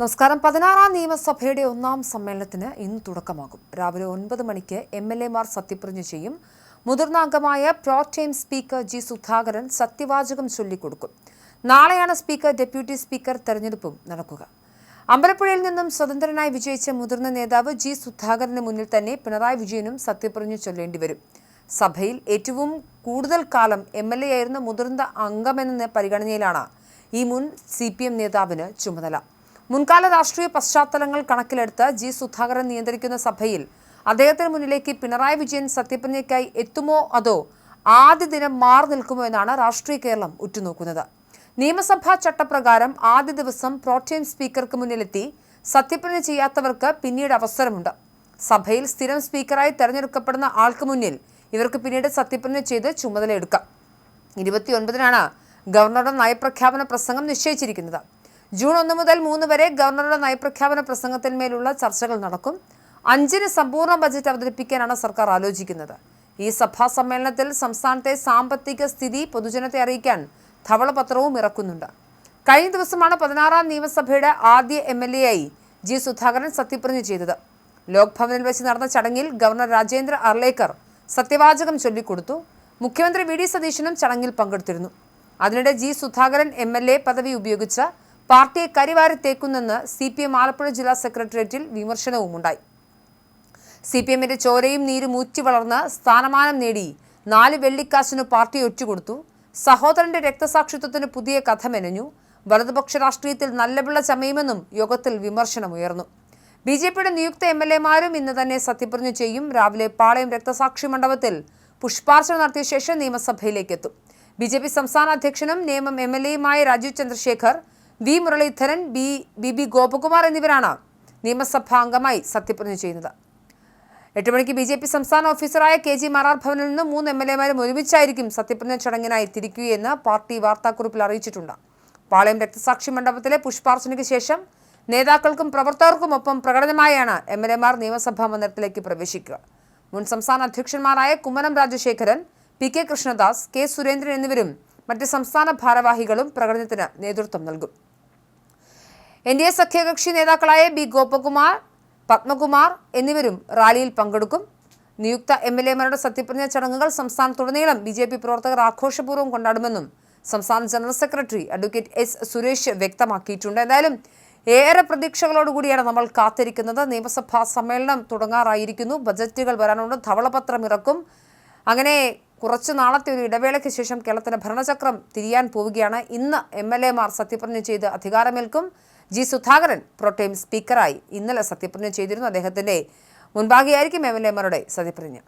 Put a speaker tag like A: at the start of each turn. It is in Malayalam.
A: നമസ്കാരം. 16ാം നിയമസഭയുടെ ഒന്നാം സമ്മേളനത്തിന് ഇന്ന് തുടക്കമാകും. രാവിലെ 9 മണിക്ക് എംഎൽഎമാർ സത്യപ്രതിജ്ഞ ചെയ്യും. മുതിർന്ന അംഗമായ പ്രോടേം സ്പീക്കർ ജി സുധാകരൻ സത്യവാചകം ചൊല്ലിക്കൊടുക്കും. നാളെയാണ് സ്പീക്കർ, ഡെപ്യൂട്ടി സ്പീക്കർ തെരഞ്ഞെടുപ്പും നടക്കുക. അമ്പലപ്പുഴയിൽ നിന്നും സ്വതന്ത്രനായി വിജയിച്ച മുതിർന്ന നേതാവ് ജി സുധാകരന് മുന്നിൽ തന്നെ പിണറായി വിജയനും സത്യപ്രതിജ്ഞ ചൊല്ലേണ്ടി വരും. സഭയിൽ ഏറ്റവും കൂടുതൽ കാലം എംഎൽഎ ആയിരുന്ന മുതിർന്ന അംഗമെന്ന പരിഗണനയിലാണ് ഈ മുൻ CPM നേതാവിന് ചുമതല. മുൻകാല രാഷ്ട്രീയ പശ്ചാത്തലങ്ങൾ കണക്കിലെടുത്ത് ജി സുധാകരൻ നിയന്ത്രിക്കുന്ന സഭയിൽ അദ്ദേഹത്തിന് മുന്നിലേക്ക് പിണറായി വിജയൻ സത്യപ്രതിജ്ഞയ്ക്കായി എത്തുമോ അതോ ആദ്യ ദിനം മാറി നിൽക്കുമോ എന്നാണ് രാഷ്ട്രീയ കേരളം ഉറ്റുനോക്കുന്നത്. നിയമസഭാ ചട്ടപ്രകാരം ആദ്യ ദിവസം പ്രോടേം സ്പീക്കർക്ക് മുന്നിലെത്തി സത്യപ്രതിജ്ഞ ചെയ്യാത്തവർക്ക് പിന്നീട് അവസരമുണ്ട്. സഭയിൽ സ്ഥിരം സ്പീക്കറായി തെരഞ്ഞെടുക്കപ്പെടുന്ന ആൾക്ക് മുന്നിൽ ഇവർക്ക് പിന്നീട് സത്യപ്രതിജ്ഞ ചെയ്ത് ചുമതലയെടുക്കാം. 29-നാണ് ഗവർണറുടെ നയപ്രഖ്യാപന പ്രസംഗം നിശ്ചയിച്ചിരിക്കുന്നത്. ജൂൺ 1 മുതൽ 3 വരെ ഗവർണറുടെ നയപ്രഖ്യാപന പ്രസംഗത്തിന്മേലുള്ള ചർച്ചകൾ നടക്കും. 5-ന് സമ്പൂർണ്ണ ബജറ്റ് അവതരിപ്പിക്കാനാണ് സർക്കാർ ആലോചിക്കുന്നത്. ഈ സഭാ സമ്മേളനത്തിൽ സംസ്ഥാനത്തെ സാമ്പത്തിക സ്ഥിതി പൊതുജനത്തെ അറിയിക്കാൻ ധവളപത്രവും ഇറക്കുന്നുണ്ട്. കഴിഞ്ഞ ദിവസമാണ് 16ാം നിയമസഭയുടെ ആദ്യ MLA ആയി ജി സുധാകരൻ സത്യപ്രതിജ്ഞ ചെയ്തത്. ലോക്ഭവനിൽ വെച്ച് നടന്ന ചടങ്ങിൽ ഗവർണർ രാജേന്ദ്ര അർലേക്കർ സത്യവാചകം ചൊല്ലിക്കൊടുത്തു. മുഖ്യമന്ത്രി VD സതീശനും ചടങ്ങിൽ പങ്കെടുത്തിരുന്നു. അതിനിടെ ജി സുധാകരൻ MLA പദവി ഉപയോഗിച്ച് പാർട്ടിയെ കരിവാരിത്തേക്കുന്നെന്ന് CPM ആലപ്പുഴ ജില്ലാ സെക്രട്ടേറിയറ്റിൽ വിമർശനവുമുണ്ടായി. CPMന്റെ ചോരയും നീരും ഊറ്റി വളർന്ന് സ്ഥാനമാനം നേടി 4 വെള്ളിക്കാശിന് പാർട്ടി ഒറ്റുകൊടുത്തു. സഹോദരന്റെ രക്തസാക്ഷിത്വത്തിന് പുതിയ കഥ മെനഞ്ഞു. വലതുപക്ഷ രാഷ്ട്രീയത്തിൽ നല്ലപിള്ള ചമയുമെന്നും യോഗത്തിൽ വിമർശനമുയർന്നു. BJPയുടെ നിയുക്ത MLAമാരും ഇന്ന് തന്നെ സത്യപ്രതിജ്ഞ ചെയ്യും. രാവിലെ പാളയം രക്തസാക്ഷി മണ്ഡപത്തിൽ പുഷ്പാർച്ചന നടത്തിയ ശേഷം നിയമസഭയിലേക്ക് എത്തും. BJP സംസ്ഥാന അധ്യക്ഷനും നിയമം MLAയുമായ രാജീവ് ചന്ദ്രശേഖർ, V മുരളീധരൻ, BB ഗോപകുമാർ എന്നിവരാണ് നിയമസഭാ അംഗമായി സത്യപ്രതിജ്ഞ ചെയ്യുന്നത്. 8 മണിക്ക് BJP സംസ്ഥാന ഓഫീസറായ KG മാരാർ ഭവനിൽ നിന്ന് 3 MLAമാരും ഒരുമിച്ചായിരിക്കും സത്യപ്രതിജ്ഞ ചടങ്ങിനായി തിരിക്കുകയെന്ന് പാർട്ടി വാർത്താക്കുറിപ്പിൽ അറിയിച്ചിട്ടുണ്ട്. പാളയം രക്തസാക്ഷി മണ്ഡപത്തിലെ പുഷ്പാർച്ചനയ്ക്ക് ശേഷം നേതാക്കൾക്കും പ്രവർത്തകർക്കുമൊപ്പം പ്രകടനമായാണ് MLAമാർ നിയമസഭാ മന്ദിരത്തിലേക്ക് പ്രവേശിക്കുക. മുൻ സംസ്ഥാന അധ്യക്ഷന്മാരായ കുമ്മനം രാജശേഖരൻ, PK കൃഷ്ണദാസ്, K സുരേന്ദ്രൻ എന്നിവരും മറ്റ് സംസ്ഥാന ഭാരവാഹികളും പ്രകടനത്തിന് നേതൃത്വം നൽകും. NDA സഖ്യകക്ഷി നേതാക്കളായ B ഗോപകുമാർ, പത്മകുമാർ എന്നിവരും റാലിയിൽ പങ്കെടുക്കും. നിയുക്ത MLAമാരുടെ സത്യപ്രതിജ്ഞ ചടങ്ങുകൾ സംസ്ഥാനത്തുടനീളം BJP പ്രവർത്തകർ ആഘോഷപൂർവ്വം കൊണ്ടാടുമെന്നും സംസ്ഥാന general secretary advocate S Suresh വ്യക്തമാക്കിയിട്ടുണ്ട്. എന്തായാലും ഏറെ പ്രതീക്ഷകളോടുകൂടിയാണ് നമ്മൾ കാത്തിരിക്കുന്നത്. നിയമസഭാ സമ്മേളനം തുടങ്ങാറായിരിക്കുന്നു. ബജറ്റുകൾ വരാനുണ്ട്. ധവളപത്രം ഇറക്കും. അങ്ങനെ കുറച്ചു നാളത്തെ ഒരു ഇടവേളയ്ക്ക് ശേഷം കേരളത്തിന്റെ ഭരണചക്രം തിരിയാൻ പോവുകയാണ്. ഇന്ന് MLAമാർ സത്യപ്രതിജ്ഞ ചെയ്ത് അധികാരമേൽക്കും. ജി സുധാകരൻ പ്രോടേം സ്പീക്കറായി ഇന്നലെ സത്യപ്രതിജ്ഞ ചെയ്തിരുന്നു. അദ്ദേഹത്തിന്റെ മുൻപാകെയായിരിക്കും MLAമാരുടെ സത്യപ്രതിജ്ഞ.